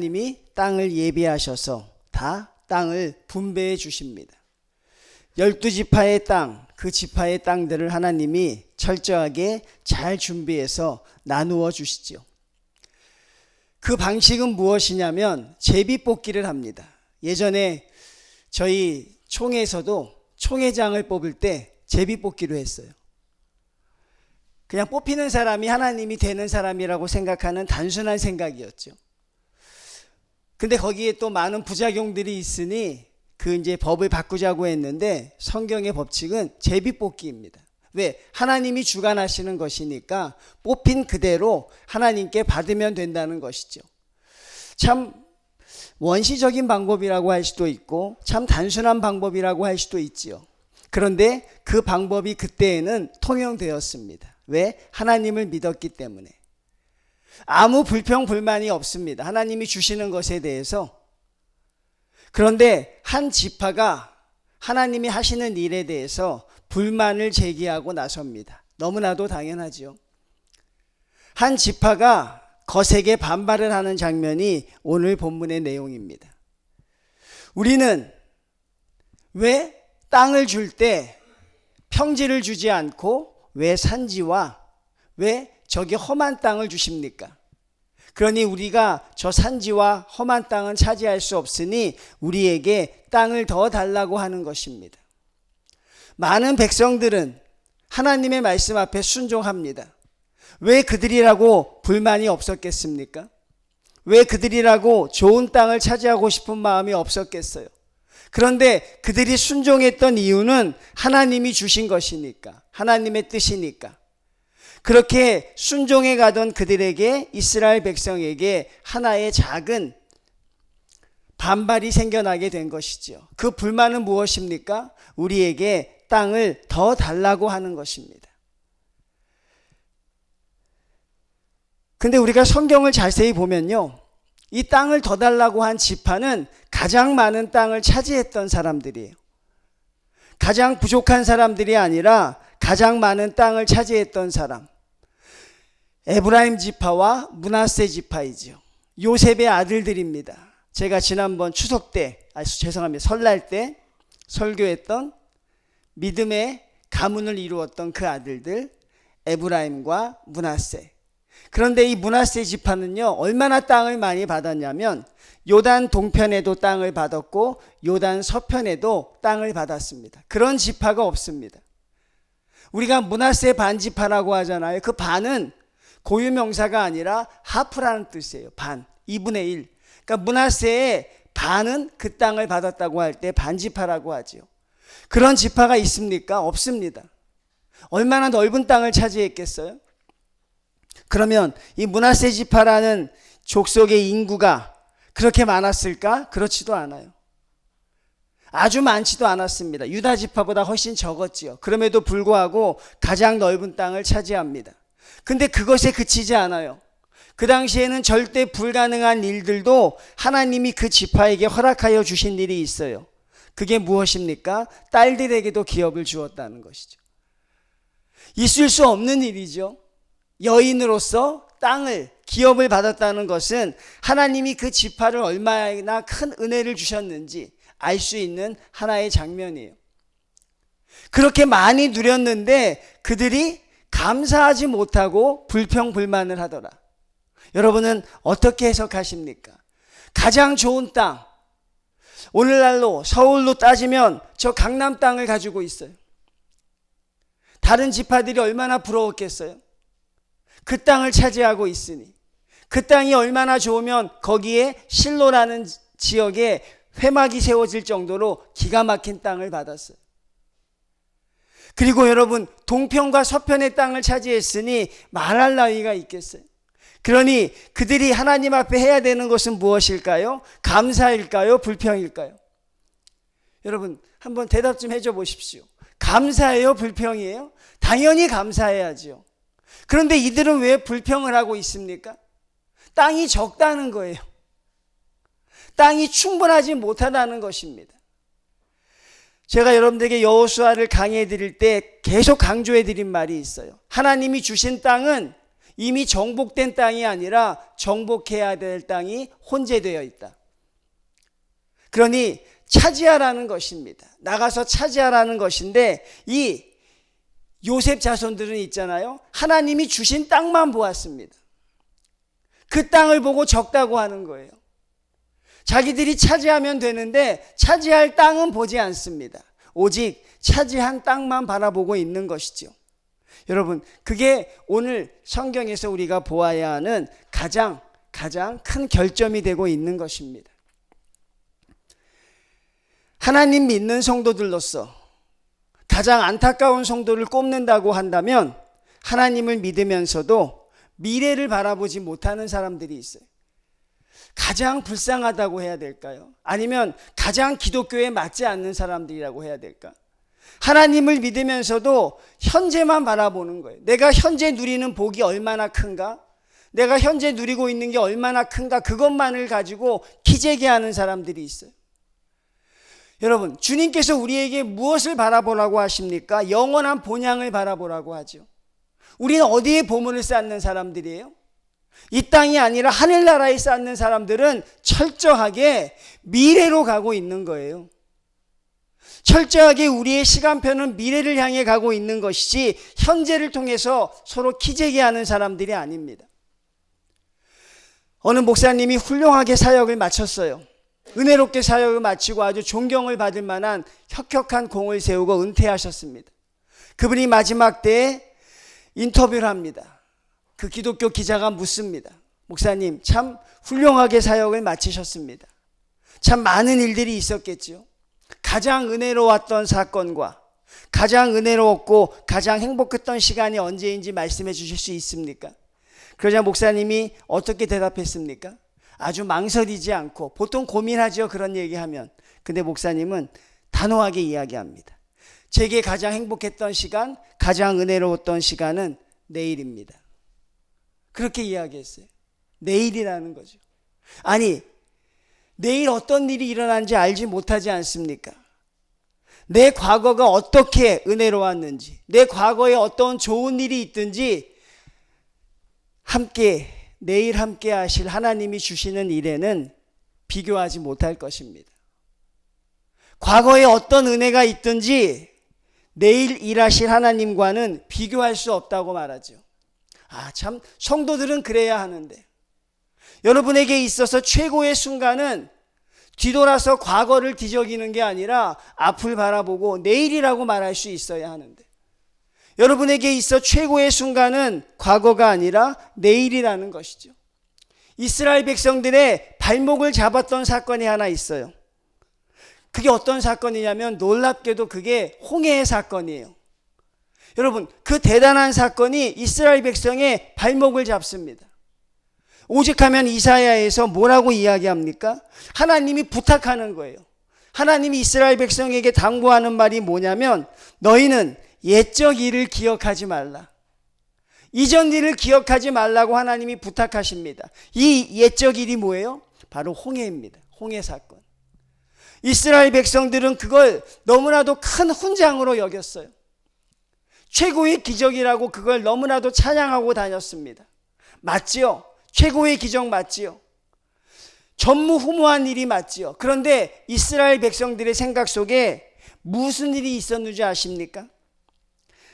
하나님이 땅을 예비하셔서 다 땅을 분배해 주십니다. 12지파의 땅, 그 지파의 땅들을 하나님이 철저하게 잘 준비해서 나누어 주시죠. 그 방식은 무엇이냐면 제비뽑기를 합니다. 예전에 저희 총회에서도 총회장을 뽑을 때 제비뽑기로 했어요. 그냥 뽑히는 사람이 하나님이 되는 사람이라고 생각하는 단순한 생각이었죠. 근데 거기에 또 많은 부작용들이 있으니 그 이제 법을 바꾸자고 했는데 성경의 법칙은 제비뽑기입니다. 왜? 하나님이 주관하시는 것이니까 뽑힌 그대로 하나님께 받으면 된다는 것이죠. 참 원시적인 방법이라고 할 수도 있고 참 단순한 방법이라고 할 수도 있지요. 그런데 그 방법이 그때에는 통용되었습니다. 왜? 하나님을 믿었기 때문에. 아무 불평 불만이 없습니다. 하나님이 주시는 것에 대해서. 그런데 한 지파가 하나님이 하시는 일에 대해서 불만을 제기하고 나섭니다. 너무나도 당연하죠. 한 지파가 거세게 반발을 하는 장면이 오늘 본문의 내용입니다. 우리는 왜 땅을 줄 때 평지를 주지 않고 왜 산지와 왜 저기 험한 땅을 주십니까? 그러니 우리가 저 산지와 험한 땅은 차지할 수 없으니 우리에게 땅을 더 달라고 하는 것입니다. 많은 백성들은 하나님의 말씀 앞에 순종합니다. 왜 그들이라고 불만이 없었겠습니까? 왜 그들이라고 좋은 땅을 차지하고 싶은 마음이 없었겠어요? 그런데 그들이 순종했던 이유는 하나님이 주신 것이니까, 하나님의 뜻이니까. 그렇게 순종해 가던 그들에게, 이스라엘 백성에게 하나의 작은 반발이 생겨나게 된 것이죠. 그 불만은 무엇입니까? 우리에게 땅을 더 달라고 하는 것입니다. 근데 우리가 성경을 자세히 보면요, 이 땅을 더 달라고 한 지파는 가장 많은 땅을 차지했던 사람들이에요. 가장 부족한 사람들이 아니라 가장 많은 땅을 차지했던 사람. 에브라임 지파와 므낫세 지파이죠. 요셉의 아들들입니다. 제가 지난번 추석 때, 설날 때 설교했던 믿음의 가문을 이루었던 그 아들들 에브라임과 므낫세. 그런데 이 므낫세 지파는요, 얼마나 땅을 많이 받았냐면 요단 동편에도 땅을 받았고 요단 서편에도 땅을 받았습니다. 그런 지파가 없습니다. 우리가 므낫세 반지파라고 하잖아요. 그 반은 고유명사가 아니라 하프라는 뜻이에요. 반, 2분의 1. 그러니까 므낫세의 반은 그 땅을 받았다고 할 때 반지파라고 하지요. 그런 지파가 있습니까? 없습니다. 얼마나 넓은 땅을 차지했겠어요? 그러면 이 므낫세 지파라는 족속의 인구가 그렇게 많았을까? 그렇지도 않아요. 아주 많지도 않았습니다. 유다 지파보다 훨씬 적었지요. 그럼에도 불구하고 가장 넓은 땅을 차지합니다. 근데 그것에 그치지 않아요. 그 당시에는 절대 불가능한 일들도 하나님이 그 지파에게 허락하여 주신 일이 있어요. 그게 무엇입니까? 딸들에게도 기업을 주었다는 것이죠. 있을 수 없는 일이죠. 여인으로서 땅을, 기업을 받았다는 것은 하나님이 그 지파를 얼마나 큰 은혜를 주셨는지 알 수 있는 하나의 장면이에요. 그렇게 많이 누렸는데 그들이 감사하지 못하고 불평불만을 하더라. 여러분은 어떻게 해석하십니까? 가장 좋은 땅, 오늘날로 서울로 따지면 저 강남 땅을 가지고 있어요. 다른 지파들이 얼마나 부러웠겠어요? 그 땅을 차지하고 있으니. 그 땅이 얼마나 좋으면 거기에 실로라는 지역에 회막이 세워질 정도로 기가 막힌 땅을 받았어요. 그리고 여러분, 동편과 서편의 땅을 차지했으니 말할 나위가 있겠어요? 그러니 그들이 하나님 앞에 해야 되는 것은 무엇일까요? 감사일까요? 불평일까요? 여러분, 한번 대답 좀 해줘 보십시오. 감사해요? 불평이에요? 당연히 감사해야죠. 그런데 이들은 왜 불평을 하고 있습니까? 땅이 적다는 거예요. 땅이 충분하지 못하다는 것입니다. 제가 여러분들에게 여호수아를 강의해 드릴 때 계속 강조해 드린 말이 있어요. 하나님이 주신 땅은 이미 정복된 땅이 아니라 정복해야 될 땅이 혼재되어 있다. 그러니 차지하라는 것입니다. 나가서 차지하라는 것인데, 이 요셉 자손들은 있잖아요. 하나님이 주신 땅만 보았습니다. 그 땅을 보고 적다고 하는 거예요. 자기들이 차지하면 되는데 차지할 땅은 보지 않습니다. 오직 차지한 땅만 바라보고 있는 것이죠. 여러분, 그게 오늘 성경에서 우리가 보아야 하는 가장 큰 결점이 되고 있는 것입니다. 하나님 믿는 성도들로서 가장 안타까운 성도를 꼽는다고 한다면, 하나님을 믿으면서도 미래를 바라보지 못하는 사람들이 있어요. 가장 불쌍하다고 해야 될까요? 아니면 가장 기독교에 맞지 않는 사람들이라고 해야 될까? 하나님을 믿으면서도 현재만 바라보는 거예요. 내가 현재 누리는 복이 얼마나 큰가? 내가 현재 누리고 있는 게 얼마나 큰가? 그것만을 가지고 기재기하는 사람들이 있어요. 여러분, 주님께서 우리에게 무엇을 바라보라고 하십니까? 영원한 본향을 바라보라고 하죠. 우리는 어디에 보물을 쌓는 사람들이에요? 이 땅이 아니라 하늘나라에 쌓는 사람들은 철저하게 미래로 가고 있는 거예요. 철저하게 우리의 시간표는 미래를 향해 가고 있는 것이지 현재를 통해서 서로 기재기하는 사람들이 아닙니다. 어느 목사님이 훌륭하게 사역을 마쳤어요. 은혜롭게 사역을 마치고 아주 존경을 받을 만한 혁혁한 공을 세우고 은퇴하셨습니다. 그분이 마지막 때에 인터뷰를 합니다. 그 기독교 기자가 묻습니다. 목사님, 참 훌륭하게 사역을 마치셨습니다. 참 많은 일들이 있었겠죠. 가장 은혜로웠던 사건과 가장 은혜로웠고 가장 행복했던 시간이 언제인지 말씀해 주실 수 있습니까? 그러자 목사님이 어떻게 대답했습니까? 아주 망설이지 않고, 보통 고민하죠, 그런 얘기하면. 근데 목사님은 단호하게 이야기합니다. 제게 가장 행복했던 시간, 가장 은혜로웠던 시간은 내일입니다. 그렇게 이야기했어요. 내일이라는 거죠. 아니, 내일 어떤 일이 일어난지 알지 못하지 않습니까? 내 과거가 어떻게 은혜로웠는지, 내 과거에 어떤 좋은 일이 있든지 내일 함께 하실 하나님이 주시는 일에는 비교하지 못할 것입니다. 과거에 어떤 은혜가 있든지 내일 일하실 하나님과는 비교할 수 없다고 말하죠. 참 성도들은 그래야 하는데, 여러분에게 있어서 최고의 순간은 뒤돌아서 과거를 뒤적이는 게 아니라 앞을 바라보고 내일이라고 말할 수 있어야 하는데, 여러분에게 있어 최고의 순간은 과거가 아니라 내일이라는 것이죠. 이스라엘 백성들의 발목을 잡았던 사건이 하나 있어요. 그게 어떤 사건이냐면, 놀랍게도 그게 홍해의 사건이에요. 여러분, 그 대단한 사건이 이스라엘 백성의 발목을 잡습니다. 오직하면 이사야에서 뭐라고 이야기합니까? 하나님이 부탁하는 거예요. 하나님이 이스라엘 백성에게 당부하는 말이 뭐냐면, 너희는 옛적 일을 기억하지 말라. 이전 일을 기억하지 말라고 하나님이 부탁하십니다. 이 옛적 일이 뭐예요? 바로 홍해입니다. 홍해 사건. 이스라엘 백성들은 그걸 너무나도 큰 훈장으로 여겼어요. 최고의 기적이라고 그걸 너무나도 찬양하고 다녔습니다. 맞지요? 최고의 기적 맞지요? 전무후무한 일이 맞지요? 그런데 이스라엘 백성들의 생각 속에 무슨 일이 있었는지 아십니까?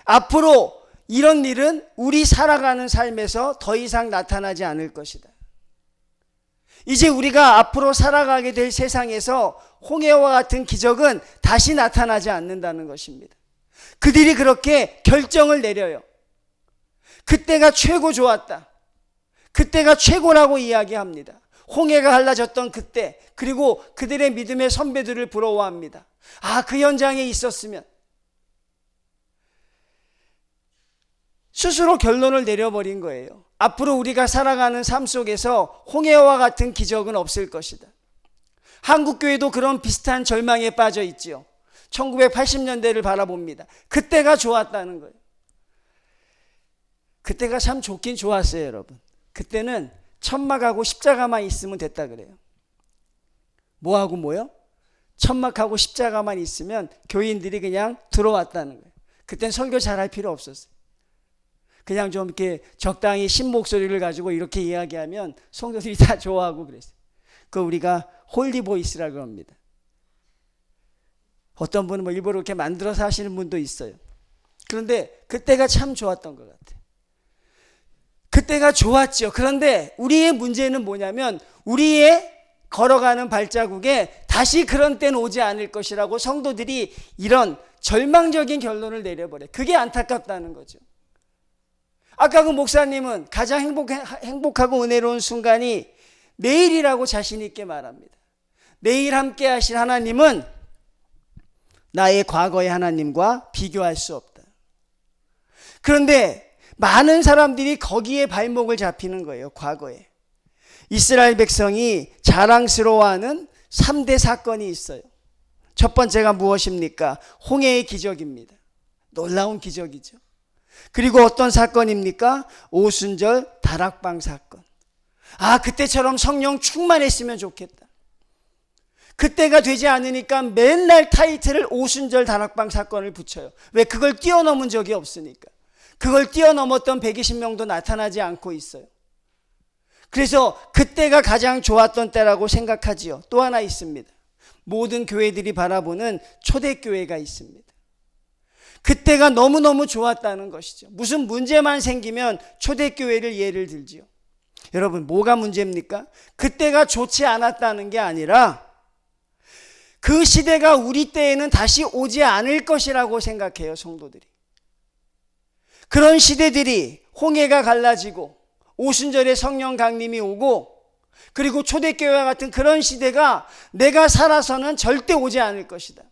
앞으로 이런 일은 우리 살아가는 삶에서 더 이상 나타나지 않을 것이다. 이제 우리가 앞으로 살아가게 될 세상에서 홍해와 같은 기적은 다시 나타나지 않는다는 것입니다. 그들이 그렇게 결정을 내려요. 그때가 최고 좋았다. 그때가 최고라고 이야기합니다. 홍해가 갈라졌던 그때, 그리고 그들의 믿음의 선배들을 부러워합니다. 그 현장에 있었으면. 스스로 결론을 내려버린 거예요. 앞으로 우리가 살아가는 삶 속에서 홍해와 같은 기적은 없을 것이다. 한국교회도 그런 비슷한 절망에 빠져 있지요. 1980년대를 바라봅니다. 그때가 좋았다는 거예요. 그때가 참 좋긴 좋았어요, 여러분. 그때는 천막하고 십자가만 있으면 됐다 그래요. 뭐하고 뭐요? 천막하고 십자가만 있으면 교인들이 그냥 들어왔다는 거예요. 그땐 설교 잘할 필요 없었어요. 그냥 좀 이렇게 적당히 신목소리를 가지고 이렇게 이야기하면 성도들이 다 좋아하고 그랬어요. 그거 우리가 홀리보이스라고 합니다. 어떤 분은 뭐 일부러 이렇게 만들어서 하시는 분도 있어요. 그런데 그때가 참 좋았던 것 같아요. 그때가 좋았죠. 그런데 우리의 문제는 뭐냐면 우리의 걸어가는 발자국에 다시 그런 때는 오지 않을 것이라고 성도들이 이런 절망적인 결론을 내려버려요. 그게 안타깝다는 거죠. 아까 그 목사님은 가장 행복하고 은혜로운 순간이 내일이라고 자신 있게 말합니다. 내일 함께 하실 하나님은 나의 과거의 하나님과 비교할 수 없다. 그런데 많은 사람들이 거기에 발목을 잡히는 거예요. 과거에 이스라엘 백성이 자랑스러워하는 3대 사건이 있어요. 첫 번째가 무엇입니까? 홍해의 기적입니다. 놀라운 기적이죠. 그리고 어떤 사건입니까? 오순절 다락방 사건. 그때처럼 성령 충만했으면 좋겠다. 그때가 되지 않으니까 맨날 타이틀을 오순절 다락방 사건을 붙여요. 왜? 그걸 뛰어넘은 적이 없으니까. 그걸 뛰어넘었던 120명도 나타나지 않고 있어요. 그래서 그때가 가장 좋았던 때라고 생각하지요. 또 하나 있습니다. 모든 교회들이 바라보는 초대교회가 있습니다. 그때가 너무너무 좋았다는 것이죠. 무슨 문제만 생기면 초대교회를 예를 들지요. 여러분, 뭐가 문제입니까? 그때가 좋지 않았다는 게 아니라 그 시대가 우리 때에는 다시 오지 않을 것이라고 생각해요, 성도들이. 그런 시대들이 홍해가 갈라지고 오순절에 성령 강림이 오고 그리고 초대교회와 같은 그런 시대가 내가 살아서는 절대 오지 않을 것이다.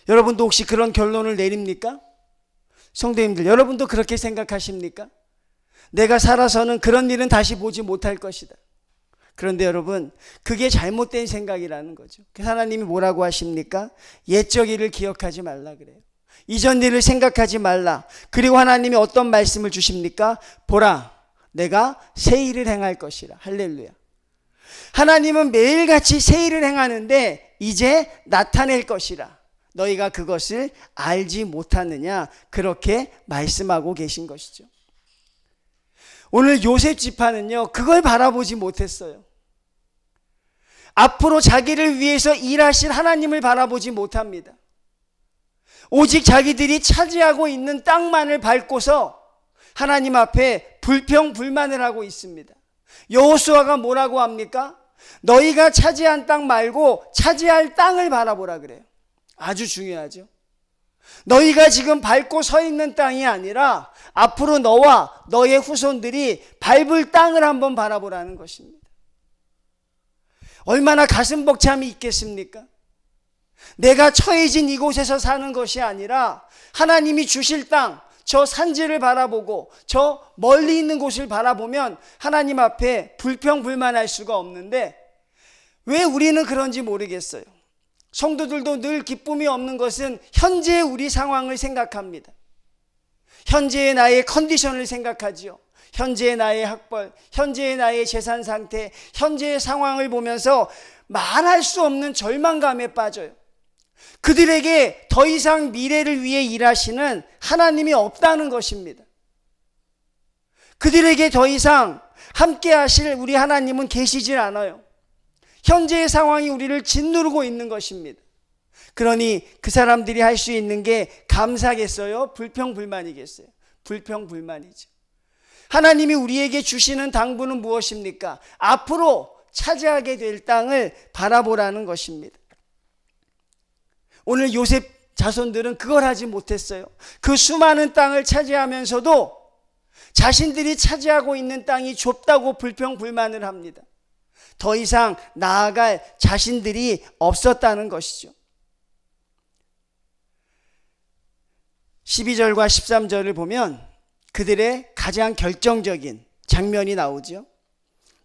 여러분도 혹시 그런 결론을 내립니까? 성도님들, 여러분도 그렇게 생각하십니까? 내가 살아서는 그런 일은 다시 보지 못할 것이다. 그런데 여러분, 그게 잘못된 생각이라는 거죠. 그래서 하나님이 뭐라고 하십니까? 옛적 일을 기억하지 말라 그래요. 이전 일을 생각하지 말라. 그리고 하나님이 어떤 말씀을 주십니까? 보라, 내가 새 일을 행할 것이라. 할렐루야. 하나님은 매일같이 새 일을 행하는데 이제 나타낼 것이라. 너희가 그것을 알지 못하느냐, 그렇게 말씀하고 계신 것이죠. 오늘 요셉 지파는요, 그걸 바라보지 못했어요. 앞으로 자기를 위해서 일하실 하나님을 바라보지 못합니다. 오직 자기들이 차지하고 있는 땅만을 밟고서 하나님 앞에 불평불만을 하고 있습니다. 여호수아가 뭐라고 합니까? 너희가 차지한 땅 말고 차지할 땅을 바라보라 그래요. 아주 중요하죠. 너희가 지금 밟고 서 있는 땅이 아니라 앞으로 너와 너의 후손들이 밟을 땅을 한번 바라보라는 것입니다. 얼마나 가슴 벅참이 있겠습니까? 내가 처해진 이곳에서 사는 것이 아니라 하나님이 주실 땅, 저 산지를 바라보고 저 멀리 있는 곳을 바라보면 하나님 앞에 불평불만할 수가 없는데 왜 우리는 그런지 모르겠어요. 성도들도 늘 기쁨이 없는 것은 현재의 우리 상황을 생각합니다. 현재의 나의 컨디션을 생각하지요. 현재의 나의 학벌, 현재의 나의 재산 상태, 현재의 상황을 보면서 말할 수 없는 절망감에 빠져요. 그들에게 더 이상 미래를 위해 일하시는 하나님이 없다는 것입니다. 그들에게 더 이상 함께 하실 우리 하나님은 계시질 않아요. 현재의 상황이 우리를 짓누르고 있는 것입니다. 그러니 그 사람들이 할 수 있는 게 감사겠어요? 불평불만이겠어요? 불평불만이죠. 하나님이 우리에게 주시는 당부는 무엇입니까? 앞으로 차지하게 될 땅을 바라보라는 것입니다. 오늘 요셉 자손들은 그걸 하지 못했어요. 그 수많은 땅을 차지하면서도 자신들이 차지하고 있는 땅이 좁다고 불평불만을 합니다. 더 이상 나아갈 자신들이 없었다는 것이죠. 12절과 13절을 보면 그들의 가장 결정적인 장면이 나오죠.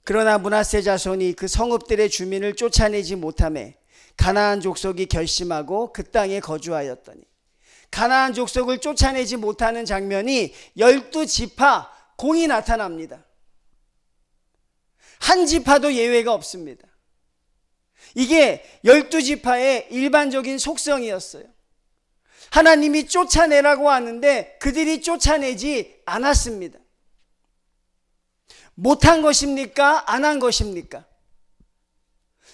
그러나 므낫세 자손이 그 성읍들의 주민을 쫓아내지 못하매 가나안 족속이 결심하고 그 땅에 거주하였더니, 가나안 족속을 쫓아내지 못하는 장면이 12지파 공이 나타납니다. 한 지파도 예외가 없습니다. 이게 12지파의 일반적인 속성이었어요. 하나님이 쫓아내라고 하는데 그들이 쫓아내지 않았습니다. 못한 것입니까? 안 한 것입니까?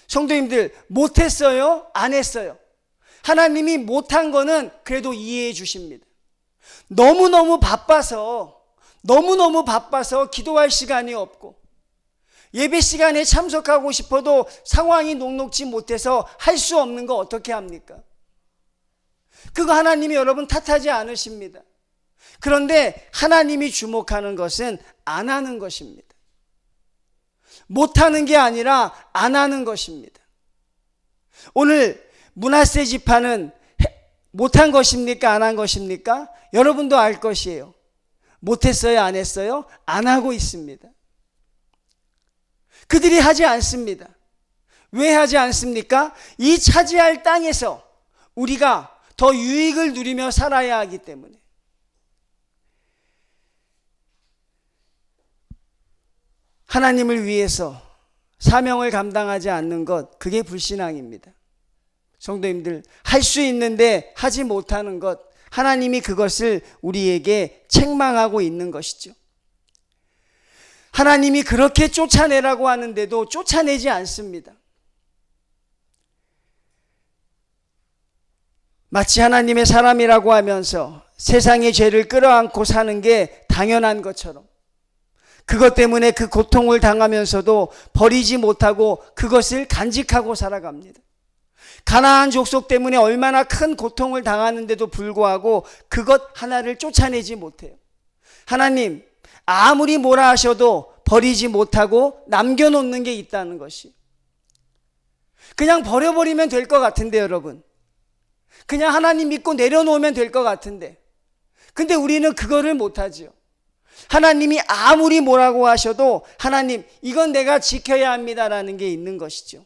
성도님들, 못했어요? 안 했어요? 하나님이 못한 거는 그래도 이해해 주십니다. 너무너무 바빠서 기도할 시간이 없고 예배 시간에 참석하고 싶어도 상황이 녹록지 못해서 할 수 없는 거 어떻게 합니까? 그거 하나님이 여러분 탓하지 않으십니다. 그런데 하나님이 주목하는 것은 안 하는 것입니다. 못하는 게 아니라 안 하는 것입니다. 오늘 므낫세 지파는 못한 것입니까? 안 한 것입니까? 여러분도 알 것이에요. 못했어요? 안 했어요? 안 하고 있습니다. 그들이 하지 않습니다. 왜 하지 않습니까? 이 차지할 땅에서 우리가 더 유익을 누리며 살아야 하기 때문에. 하나님을 위해서 사명을 감당하지 않는 것, 그게 불신앙입니다. 성도님들, 할 수 있는데 하지 못하는 것, 하나님이 그것을 우리에게 책망하고 있는 것이죠. 하나님이 그렇게 쫓아내라고 하는데도 쫓아내지 않습니다. 마치 하나님의 사람이라고 하면서 세상의 죄를 끌어안고 사는 게 당연한 것처럼, 그것 때문에 그 고통을 당하면서도 버리지 못하고 그것을 간직하고 살아갑니다. 가나안 족속 때문에 얼마나 큰 고통을 당하는데도 불구하고 그것 하나를 쫓아내지 못해요. 하나님, 아무리 뭐라 하셔도 버리지 못하고 남겨놓는 게 있다는 것이. 그냥 버려버리면 될 것 같은데 여러분. 그냥 하나님 믿고 내려놓으면 될 것 같은데. 근데 우리는 그거를 못하지요. 하나님이 아무리 뭐라고 하셔도 하나님, 이건 내가 지켜야 합니다라는 게 있는 것이죠.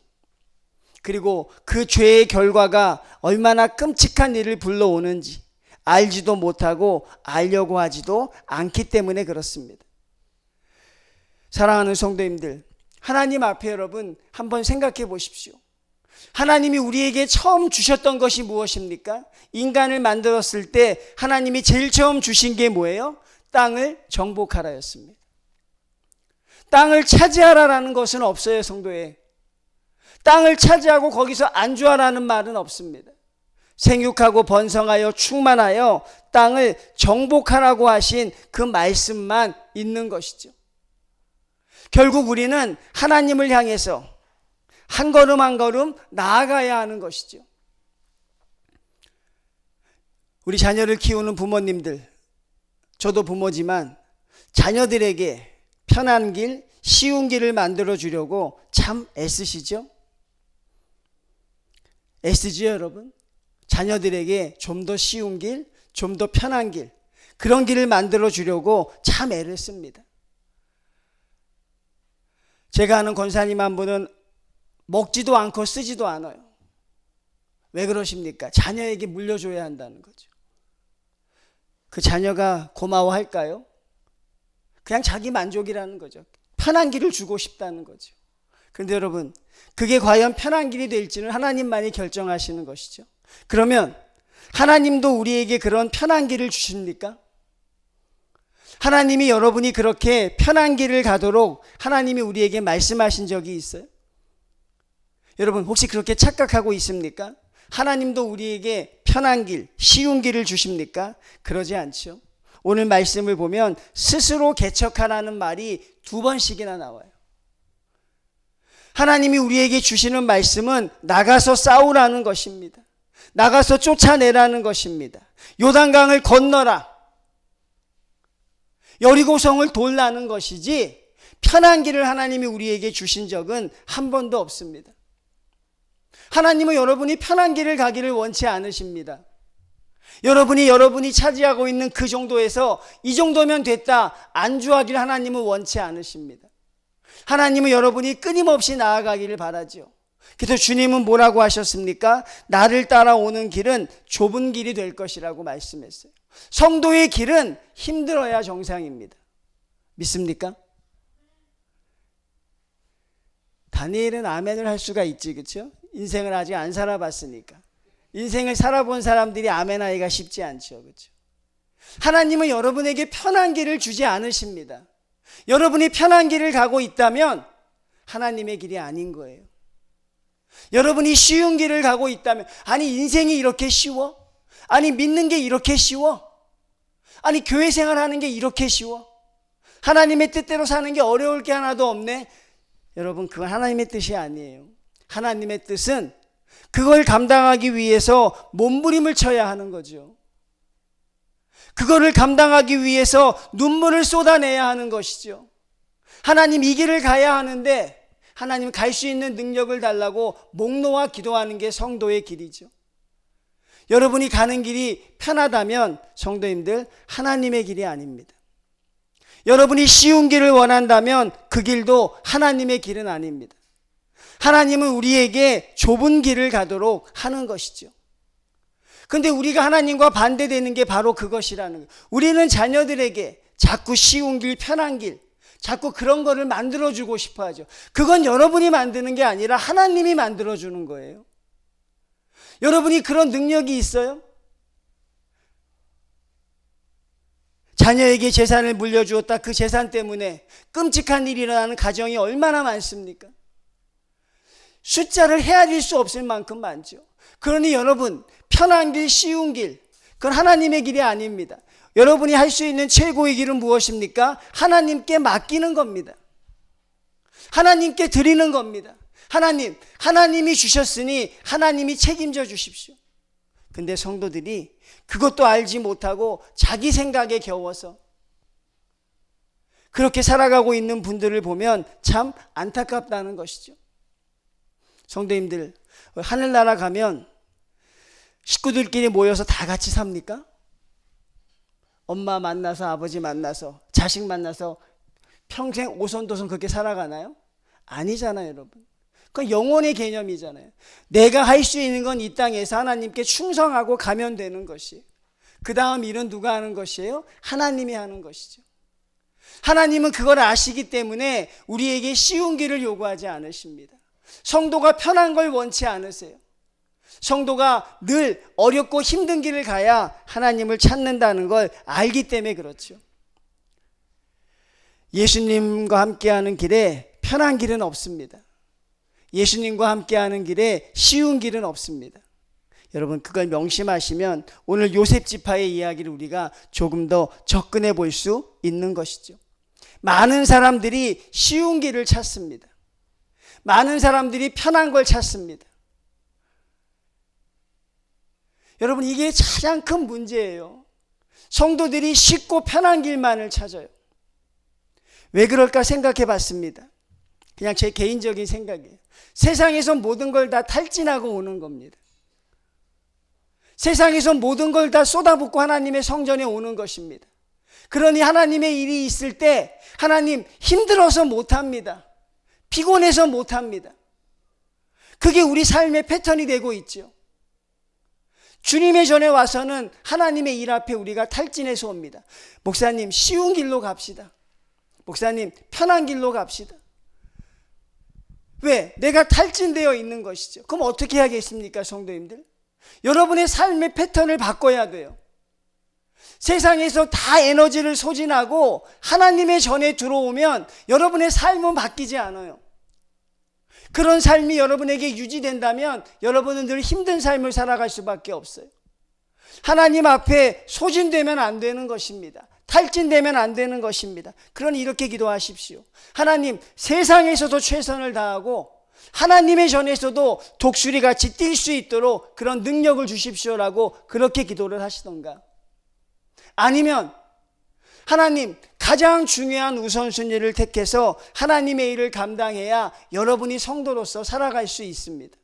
그리고 그 죄의 결과가 얼마나 끔찍한 일을 불러오는지 알지도 못하고 알려고 하지도 않기 때문에 그렇습니다. 사랑하는 성도님들, 하나님 앞에 여러분 한번 생각해 보십시오. 하나님이 우리에게 처음 주셨던 것이 무엇입니까? 인간을 만들었을 때 하나님이 제일 처음 주신 게 뭐예요? 땅을 정복하라였습니다. 땅을 차지하라라는 것은 없어요, 성도에. 땅을 차지하고 거기서 안주하라는 말은 없습니다. 생육하고 번성하여 충만하여 땅을 정복하라고 하신 그 말씀만 있는 것이죠. 결국 우리는 하나님을 향해서 한 걸음 한 걸음 나아가야 하는 것이죠. 우리 자녀를 키우는 부모님들, 저도 부모지만 자녀들에게 편한 길, 쉬운 길을 만들어 주려고 참 애쓰시죠? 애쓰지요, 여러분? 자녀들에게 좀 더 쉬운 길, 좀 더 편한 길, 그런 길을 만들어 주려고 참 애를 씁니다. 제가 아는 권사님 한 분은 먹지도 않고 쓰지도 않아요. 왜 그러십니까? 자녀에게 물려줘야 한다는 거죠. 그 자녀가 고마워할까요? 그냥 자기 만족이라는 거죠. 편한 길을 주고 싶다는 거죠. 그런데 여러분, 그게 과연 편한 길이 될지는 하나님만이 결정하시는 것이죠. 그러면 하나님도 우리에게 그런 편한 길을 주십니까? 하나님이 여러분이 그렇게 편한 길을 가도록 하나님이 우리에게 말씀하신 적이 있어요? 여러분, 혹시 그렇게 착각하고 있습니까? 하나님도 우리에게 편한 길, 쉬운 길을 주십니까? 그러지 않죠. 오늘 말씀을 보면 스스로 개척하라는 말이 2번씩이나 나와요. 하나님이 우리에게 주시는 말씀은 나가서 싸우라는 것입니다. 나가서 쫓아내라는 것입니다. 요단강을 건너라, 여리고성을 돌라는 것이지 편한 길을 하나님이 우리에게 주신 적은 한 번도 없습니다. 하나님은 여러분이 편한 길을 가기를 원치 않으십니다. 여러분이 차지하고 있는 그 정도에서 이 정도면 됐다 안주하기를 하나님은 원치 않으십니다. 하나님은 여러분이 끊임없이 나아가기를 바라죠. 그래서 주님은 뭐라고 하셨습니까? 나를 따라오는 길은 좁은 길이 될 것이라고 말씀했어요. 성도의 길은 힘들어야 정상입니다. 믿습니까? 다니엘은 아멘을 할 수가 있지, 그렇죠? 인생을 아직 안 살아봤으니까. 인생을 살아본 사람들이 아멘 하기가 쉽지 않죠. 그렇죠? 하나님은 여러분에게 편한 길을 주지 않으십니다. 여러분이 편한 길을 가고 있다면 하나님의 길이 아닌 거예요. 여러분이 쉬운 길을 가고 있다면, 아니 인생이 이렇게 쉬워? 아니 믿는 게 이렇게 쉬워? 아니 교회 생활하는 게 이렇게 쉬워? 하나님의 뜻대로 사는 게 어려울 게 하나도 없네? 여러분, 그건 하나님의 뜻이 아니에요. 하나님의 뜻은 그걸 감당하기 위해서 몸부림을 쳐야 하는 거죠. 그거를 감당하기 위해서 눈물을 쏟아내야 하는 것이죠. 하나님 이 길을 가야 하는데 하나님 갈 수 있는 능력을 달라고 목 놓아 기도하는 게 성도의 길이죠. 여러분이 가는 길이 편하다면 성도님들, 하나님의 길이 아닙니다. 여러분이 쉬운 길을 원한다면 그 길도 하나님의 길은 아닙니다. 하나님은 우리에게 좁은 길을 가도록 하는 것이죠. 근데 우리가 하나님과 반대되는 게 바로 그것이라는 거예요. 우리는 자녀들에게 자꾸 쉬운 길, 편한 길, 자꾸 그런 거를 만들어주고 싶어 하죠. 그건 여러분이 만드는 게 아니라 하나님이 만들어주는 거예요. 여러분이 그런 능력이 있어요? 자녀에게 재산을 물려주었다. 그 재산 때문에 끔찍한 일이 일어나는 가정이 얼마나 많습니까? 숫자를 헤아릴 수 없을 만큼 많죠. 그러니 여러분, 편한 길, 쉬운 길, 그건 하나님의 길이 아닙니다. 여러분이 할 수 있는 최고의 길은 무엇입니까? 하나님께 맡기는 겁니다. 하나님께 드리는 겁니다. 하나님이 주셨으니 하나님이 책임져 주십시오. 근데 성도들이 그것도 알지 못하고 자기 생각에 겨워서 그렇게 살아가고 있는 분들을 보면 참 안타깝다는 것이죠. 성도님들, 하늘나라 가면 식구들끼리 모여서 다 같이 삽니까? 엄마 만나서, 아버지 만나서, 자식 만나서 평생 오손도손 그렇게 살아가나요? 아니잖아요, 여러분. 그건 영혼의 개념이잖아요. 내가 할 수 있는 건 이 땅에서 하나님께 충성하고 가면 되는 것이, 그 다음 일은 누가 하는 것이에요? 하나님이 하는 것이죠. 하나님은 그걸 아시기 때문에 우리에게 쉬운 길을 요구하지 않으십니다. 성도가 편한 걸 원치 않으세요. 성도가 늘 어렵고 힘든 길을 가야 하나님을 찾는다는 걸 알기 때문에 그렇죠. 예수님과 함께하는 길에 편한 길은 없습니다. 예수님과 함께하는 길에 쉬운 길은 없습니다. 여러분, 그걸 명심하시면 오늘 요셉 지파의 이야기를 우리가 조금 더 접근해 볼 수 있는 것이죠. 많은 사람들이 쉬운 길을 찾습니다. 많은 사람들이 편한 걸 찾습니다. 여러분, 이게 가장 큰 문제예요. 성도들이 쉽고 편한 길만을 찾아요. 왜 그럴까 생각해 봤습니다. 그냥 제 개인적인 생각이에요. 세상에서 모든 걸 다 탈진하고 오는 겁니다. 세상에서 모든 걸 다 쏟아붓고 하나님의 성전에 오는 것입니다. 그러니 하나님의 일이 있을 때 하나님 힘들어서 못합니다. 피곤해서 못합니다. 그게 우리 삶의 패턴이 되고 있죠. 주님의 전에 와서는 하나님의 일 앞에 우리가 탈진해서 옵니다. 목사님, 쉬운 길로 갑시다. 목사님, 편한 길로 갑시다. 왜? 내가 탈진되어 있는 것이죠. 그럼 어떻게 해야겠습니까, 성도님들? 여러분의 삶의 패턴을 바꿔야 돼요. 세상에서 다 에너지를 소진하고 하나님의 전에 들어오면 여러분의 삶은 바뀌지 않아요. 그런 삶이 여러분에게 유지된다면 여러분은 늘 힘든 삶을 살아갈 수밖에 없어요. 하나님 앞에 소진되면 안 되는 것입니다. 탈진되면 안 되는 것입니다. 그러니 이렇게 기도하십시오. 하나님, 세상에서도 최선을 다하고 하나님의 전에서도 독수리같이 뛸 수 있도록 그런 능력을 주십시오라고 그렇게 기도를 하시던가, 아니면 하나님, 가장 중요한 우선순위를 택해서 하나님의 일을 감당해야 여러분이 성도로서 살아갈 수 있습니다.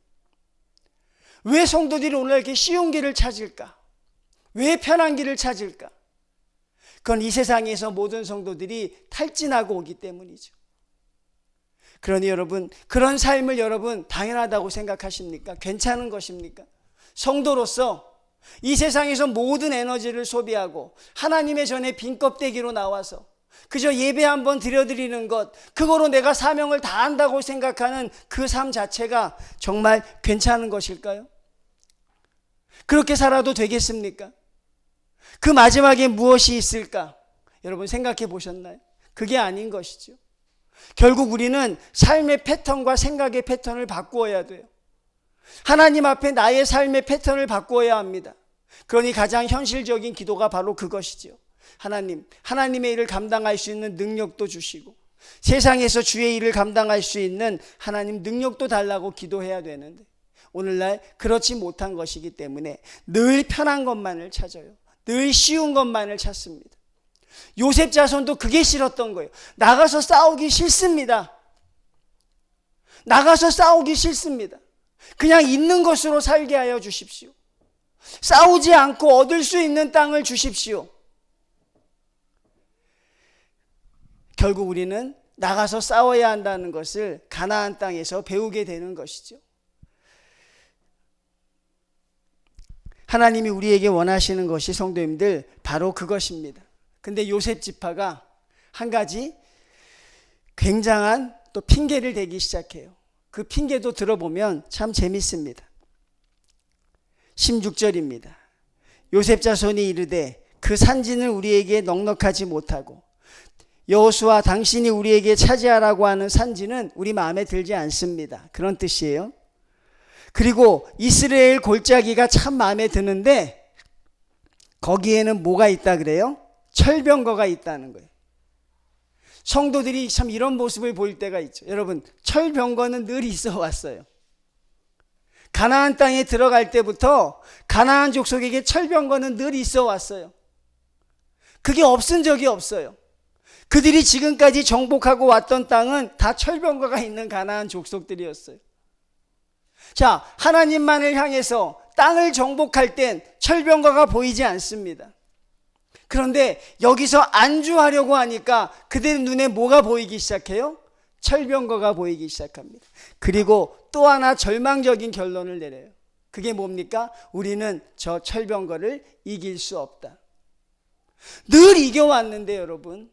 왜 성도들이 오늘 이렇게 쉬운 길을 찾을까? 왜 편한 길을 찾을까? 그건 이 세상에서 모든 성도들이 탈진하고 오기 때문이죠. 그러니 여러분, 그런 삶을 여러분 당연하다고 생각하십니까? 괜찮은 것입니까? 성도로서 이 세상에서 모든 에너지를 소비하고 하나님의 전에 빈 껍데기로 나와서 그저 예배 한번 드려드리는 것, 그거로 내가 사명을 다한다고 생각하는 그 삶 자체가 정말 괜찮은 것일까요? 그렇게 살아도 되겠습니까? 그 마지막에 무엇이 있을까? 여러분 생각해 보셨나요? 그게 아닌 것이죠. 결국 우리는 삶의 패턴과 생각의 패턴을 바꾸어야 돼요. 하나님 앞에 나의 삶의 패턴을 바꾸어야 합니다. 그러니 가장 현실적인 기도가 바로 그것이죠. 하나님, 하나님의 일을 감당할 수 있는 능력도 주시고 세상에서 주의 일을 감당할 수 있는 하나님 능력도 달라고 기도해야 되는데 오늘날 그렇지 못한 것이기 때문에 늘 편한 것만을 찾아요. 늘 쉬운 것만을 찾습니다. 요셉 자손도 그게 싫었던 거예요. 나가서 싸우기 싫습니다. 나가서 싸우기 싫습니다. 그냥 있는 것으로 살게 하여 주십시오. 싸우지 않고 얻을 수 있는 땅을 주십시오. 결국 우리는 나가서 싸워야 한다는 것을 가나안 땅에서 배우게 되는 것이죠. 하나님이 우리에게 원하시는 것이 성도님들 바로 그것입니다. 근데 요셉 지파가 한 가지 굉장한 또 핑계를 대기 시작해요. 그 핑계도 들어보면 참 재밌습니다. 16절입니다. 요셉 자손이 이르되 그 산지는 우리에게 넉넉하지 못하고 여호수아 당신이 우리에게 차지하라고 하는 산지는 우리 마음에 들지 않습니다. 그런 뜻이에요. 그리고 이스라엘 골짜기가 참 마음에 드는데 거기에는 뭐가 있다 그래요? 철병거가 있다는 거예요. 성도들이 참 이런 모습을 보일 때가 있죠. 여러분, 철병거는 늘 있어 왔어요. 가나안 땅에 들어갈 때부터 가나안 족속에게 철병거는 늘 있어 왔어요. 그게 없은 적이 없어요. 그들이 지금까지 정복하고 왔던 땅은 다 철병거가 있는 가나안 족속들이었어요. 자, 하나님만을 향해서 땅을 정복할 땐 철병거가 보이지 않습니다. 그런데 여기서 안주하려고 하니까 그들 눈에 뭐가 보이기 시작해요? 철병거가 보이기 시작합니다. 그리고 또 하나 절망적인 결론을 내려요. 그게 뭡니까? 우리는 저 철병거를 이길 수 없다. 늘 이겨왔는데 여러분,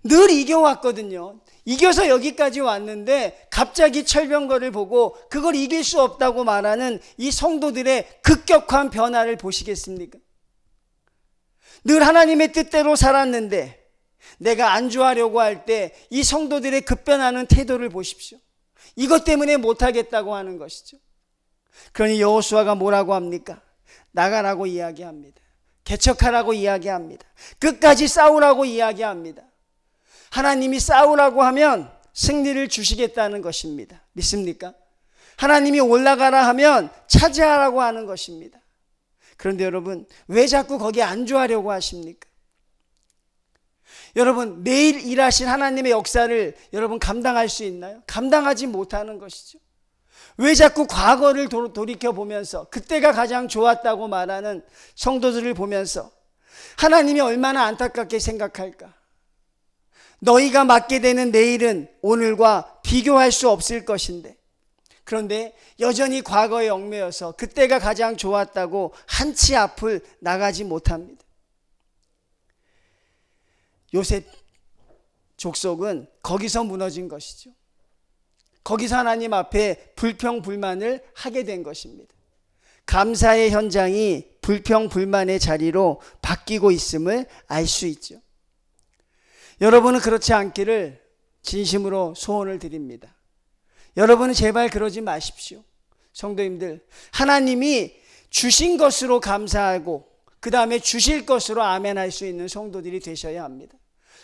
늘 이겨왔거든요. 이겨서 여기까지 왔는데 갑자기 철병거를 보고 그걸 이길 수 없다고 말하는 이 성도들의 급격한 변화를 보시겠습니까? 늘 하나님의 뜻대로 살았는데 내가 안주하려고 할 때 이 성도들의 급변하는 태도를 보십시오. 이것 때문에 못하겠다고 하는 것이죠. 그러니 여호수아가 뭐라고 합니까? 나가라고 이야기합니다. 개척하라고 이야기합니다. 끝까지 싸우라고 이야기합니다. 하나님이 싸우라고 하면 승리를 주시겠다는 것입니다. 믿습니까? 하나님이 올라가라 하면 차지하라고 하는 것입니다. 그런데 여러분, 왜 자꾸 거기에 안주하려고 하십니까? 여러분, 매일 일하신 하나님의 역사를 여러분 감당할 수 있나요? 감당하지 못하는 것이죠. 왜 자꾸 과거를 돌이켜보면서 그때가 가장 좋았다고 말하는 성도들을 보면서 하나님이 얼마나 안타깝게 생각할까? 너희가 맞게 되는 내일은 오늘과 비교할 수 없을 것인데, 그런데 여전히 과거에 얽매여서 그때가 가장 좋았다고 한치 앞을 나가지 못합니다. 요셉 족속은 거기서 무너진 것이죠. 거기서 하나님 앞에 불평불만을 하게 된 것입니다. 감사의 현장이 불평불만의 자리로 바뀌고 있음을 알 수 있죠. 여러분은 그렇지 않기를 진심으로 소원을 드립니다. 여러분은 제발 그러지 마십시오. 성도님들, 하나님이 주신 것으로 감사하고 그 다음에 주실 것으로 아멘할 수 있는 성도들이 되셔야 합니다.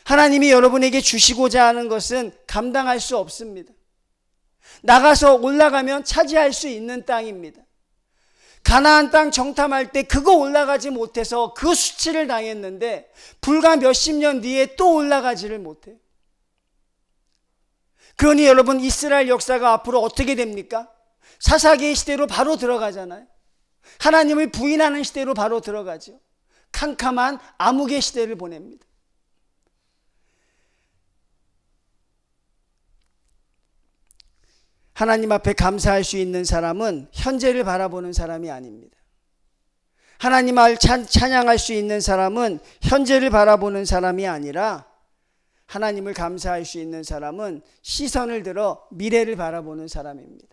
하나님이 여러분에게 주시고자 하는 것은 감당할 수 없습니다. 나가서 올라가면 차지할 수 있는 땅입니다. 가나안 땅 정탐할 때 그거 올라가지 못해서 그 수치를 당했는데 불과 몇십 년 뒤에 또 올라가지를 못해요. 그러니 여러분, 이스라엘 역사가 앞으로 어떻게 됩니까? 사사기의 시대로 바로 들어가잖아요. 하나님을 부인하는 시대로 바로 들어가죠. 캄캄한 암흑의 시대를 보냅니다. 하나님 앞에 감사할 수 있는 사람은 현재를 바라보는 사람이 아닙니다. 하나님을 찬양할 수 있는 사람은 현재를 바라보는 사람이 아니라 하나님을 감사할 수 있는 사람은 시선을 들어 미래를 바라보는 사람입니다.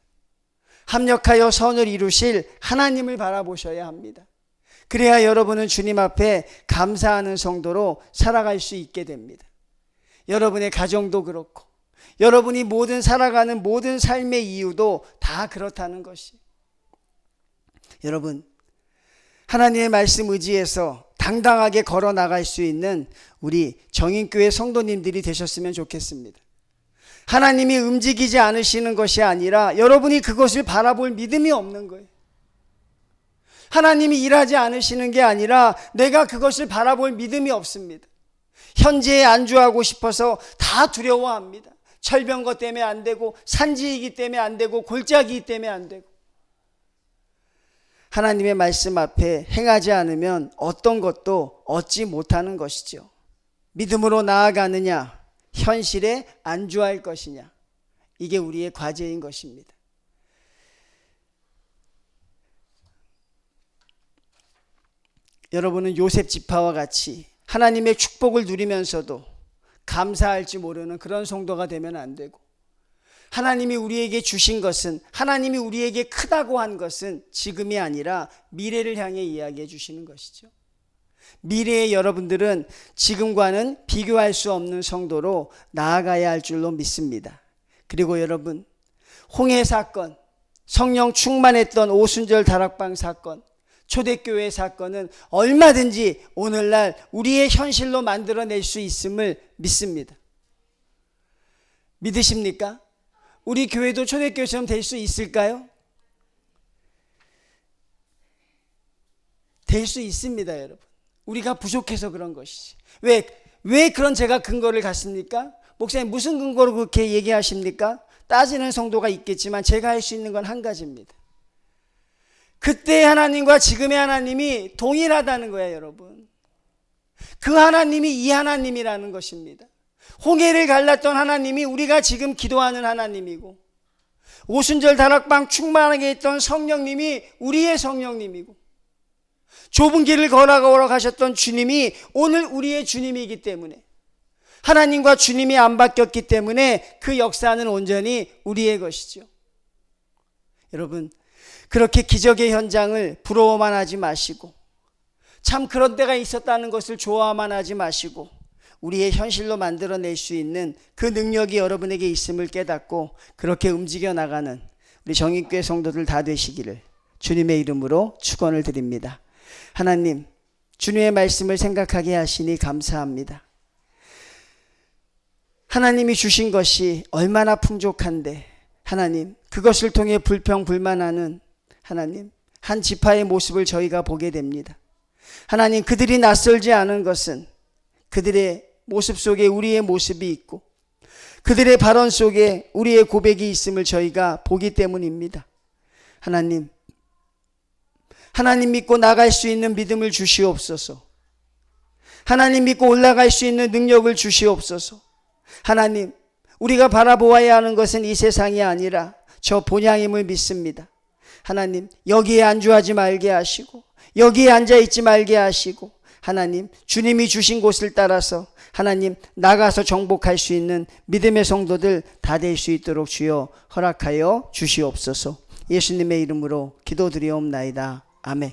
합력하여 선을 이루실 하나님을 바라보셔야 합니다. 그래야 여러분은 주님 앞에 감사하는 성도로 살아갈 수 있게 됩니다. 여러분의 가정도 그렇고 여러분이 모든 살아가는 모든 삶의 이유도 다 그렇다는 것이. 여러분, 하나님의 말씀 의지해서 당당하게 걸어 나갈 수 있는 우리 정인교회 성도님들이 되셨으면 좋겠습니다. 하나님이 움직이지 않으시는 것이 아니라 여러분이 그것을 바라볼 믿음이 없는 거예요. 하나님이 일하지 않으시는 게 아니라 내가 그것을 바라볼 믿음이 없습니다. 현재에 안주하고 싶어서 다 두려워합니다. 철병거 때문에 안 되고 산지이기 때문에 안 되고 골짜기 때문에 안 되고. 하나님의 말씀 앞에 행하지 않으면 어떤 것도 얻지 못하는 것이죠. 믿음으로 나아가느냐, 현실에 안주할 것이냐, 이게 우리의 과제인 것입니다. 여러분은 요셉 지파와 같이 하나님의 축복을 누리면서도 감사할지 모르는 그런 성도가 되면 안 되고, 하나님이 우리에게 주신 것은, 하나님이 우리에게 크다고 한 것은 지금이 아니라 미래를 향해 이야기해 주시는 것이죠. 미래의 여러분들은 지금과는 비교할 수 없는 성도로 나아가야 할 줄로 믿습니다. 그리고 여러분, 홍해 사건, 성령 충만했던 오순절 다락방 사건, 초대교회 사건은 얼마든지 오늘날 우리의 현실로 만들어낼 수 있음을 믿습니다. 믿으십니까? 우리 교회도 초대교회처럼 될 수 있을까요? 될 수 있습니다, 여러분. 우리가 부족해서 그런 것이지. 왜 그런 제가 근거를 갖습니까? 목사님, 무슨 근거로 그렇게 얘기하십니까? 따지는 성도가 있겠지만 제가 할 수 있는 건 한 가지입니다. 그때의 하나님과 지금의 하나님이 동일하다는 거예요, 여러분. 그 하나님이 이 하나님이라는 것입니다. 홍해를 갈랐던 하나님이 우리가 지금 기도하는 하나님이고, 오순절 다락방 충만하게 있던 성령님이 우리의 성령님이고, 좁은 길을 걸어가셨던 주님이 오늘 우리의 주님이기 때문에, 하나님과 주님이 안 바뀌었기 때문에 그 역사는 온전히 우리의 것이죠. 여러분, 그렇게 기적의 현장을 부러워만 하지 마시고, 참 그런 때가 있었다는 것을 좋아만 하지 마시고, 우리의 현실로 만들어낼 수 있는 그 능력이 여러분에게 있음을 깨닫고 그렇게 움직여 나가는 우리 정인교회 성도들 다 되시기를 주님의 이름으로 축원을 드립니다. 하나님, 주님의 말씀을 생각하게 하시니 감사합니다. 하나님이 주신 것이 얼마나 풍족한데, 하나님, 그것을 통해 불평불만하는 하나님, 한 지파의 모습을 저희가 보게 됩니다. 하나님, 그들이 낯설지 않은 것은 그들의 모습 속에 우리의 모습이 있고, 그들의 발언 속에 우리의 고백이 있음을 저희가 보기 때문입니다. 하나님, 하나님 믿고 나갈 수 있는 믿음을 주시옵소서. 하나님 믿고 올라갈 수 있는 능력을 주시옵소서. 하나님, 우리가 바라보아야 하는 것은 이 세상이 아니라 저 본향임을 믿습니다. 하나님, 여기에 안주하지 말게 하시고, 여기에 앉아있지 말게 하시고, 하나님, 주님이 주신 곳을 따라서 하나님 나가서 정복할 수 있는 믿음의 성도들 다 될 수 있도록 주여 허락하여 주시옵소서. 예수님의 이름으로 기도드리옵나이다. 아멘.